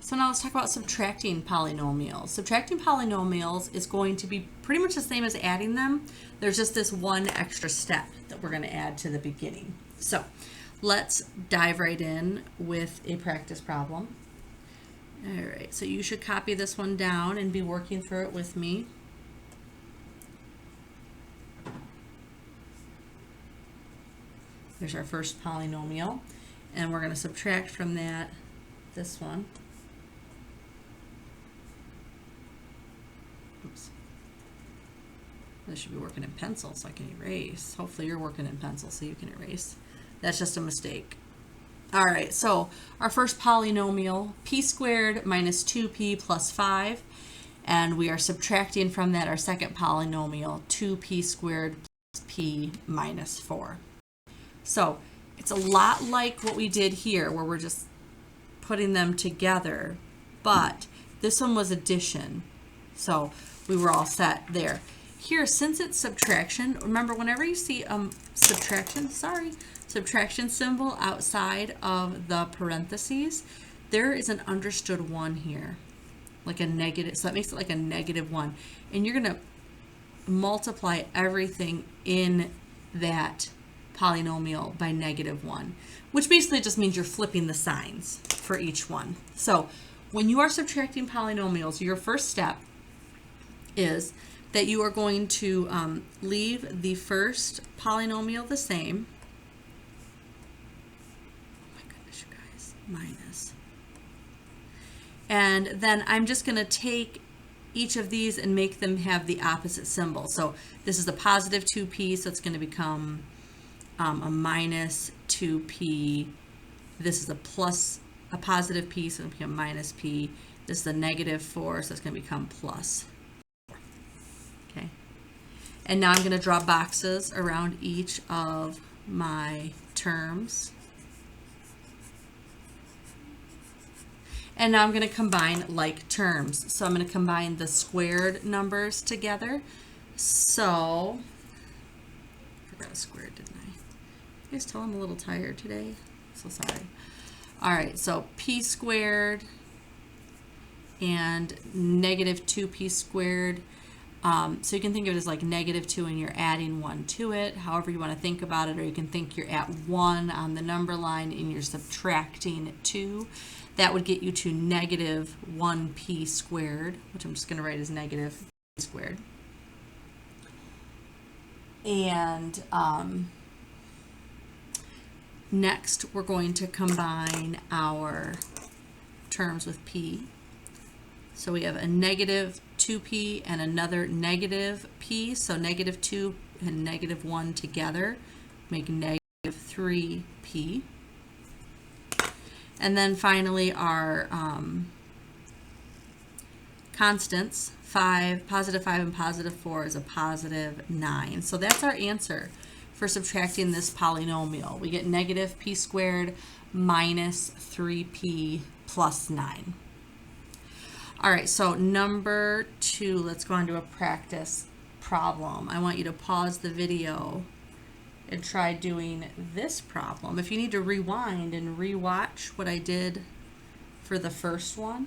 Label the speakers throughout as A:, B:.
A: So now let's talk about subtracting polynomials. Subtracting polynomials is going to be pretty much the same as adding them. There's just this one extra step that we're going to add to the beginning. So let's dive right in with a practice problem. All right, so you should copy this one down and be working through it with me. There's our first polynomial, and we're going to subtract from that this one. Oops. I should be working in pencil so I can erase. Hopefully you're working in pencil so you can erase. That's just a mistake. All right, so our first polynomial, p squared minus 2p plus 5, and we are subtracting from that our second polynomial, 2p squared plus p minus 4. So it's a lot like what we did here where we're just putting them together, but this one was addition. So we were all set there. Here, since it's subtraction, remember whenever you see subtraction symbol outside of the parentheses, there is an understood one here, like a negative, so that makes it like a -1. And you're gonna multiply everything in that polynomial by -1, which basically just means you're flipping the signs for each one. So when you are subtracting polynomials, your first step is that you are going to leave the first polynomial the same. Oh my goodness, you guys, minus. And then I'm just going to take each of these and make them have the opposite symbol. So this is a positive 2p, so it's going to become a minus 2p. This is a positive p, so it's going to become minus p. This is a -4, so it's going to become plus. Okay. And now I'm going to draw boxes around each of my terms. And now I'm going to combine like terms. So I'm going to combine the squared numbers together. So, I forgot a squared, didn't I? You guys tell I'm a little tired today? So sorry. All right, so p squared and -2p squared. So you can think of it as like -2 and you're adding 1 to it, however you want to think about it, or you can think you're at 1 on the number line and you're subtracting 2. That would get you to -1p squared, which I'm just going to write as -p squared. And next we're going to combine our terms with p. So we have a -2p and another -p, so -2 and -1 together make -3p. And then finally our constants, positive 5 and positive 4 is a positive 9. So that's our answer for subtracting this polynomial. We get -p squared minus 3p plus 9. All right, so number 2, let's go on to a practice problem. I want you to pause the video and try doing this problem. If you need to rewind and rewatch what I did for the first one,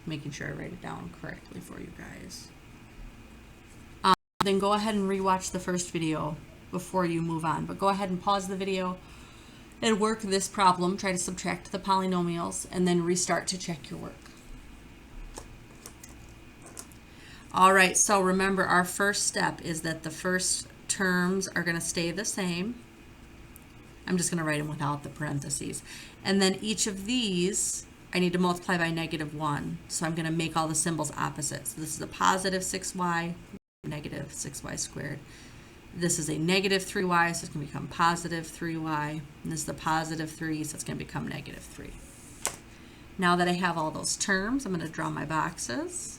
A: making sure I write it down correctly for you guys. Then go ahead and rewatch the first video before you move on. But go ahead and pause the video and work this problem. Try to subtract the polynomials and then restart to check your work. All right, so remember our first step is that the first terms are going to stay the same. I'm just going to write them without the parentheses. And then each of these I need to multiply by -1. So I'm going to make all the symbols opposite. So this is a positive 6y, -6y squared. This is a -3y, so it's going to become positive 3y. And this is the positive 3, so it's going to become -3. Now that I have all those terms, I'm going to draw my boxes.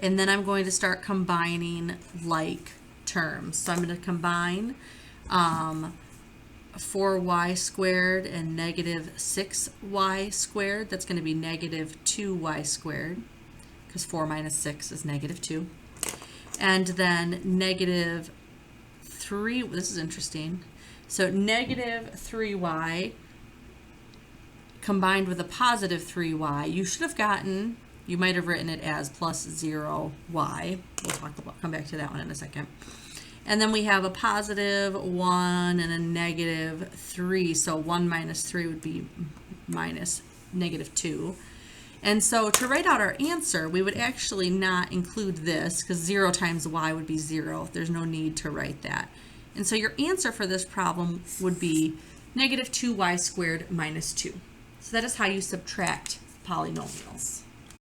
A: And then I'm going to start combining like terms. So I'm going to combine 4y squared and -6y squared. That's going to be -2y squared, because 4 minus 6 is -2. And then 3, this is interesting. So negative 3y combined with a positive 3y, you should have gotten, you might have written it as plus 0y. We'll come back to that one in a second. And then we have a positive 1 and a negative 3. So 1 minus 3 would be minus negative 2. And so to write out our answer, we would actually not include this because 0 times y would be 0. There's no need to write that. And so your answer for this problem would be negative 2y squared minus 2. So that is how you subtract polynomials.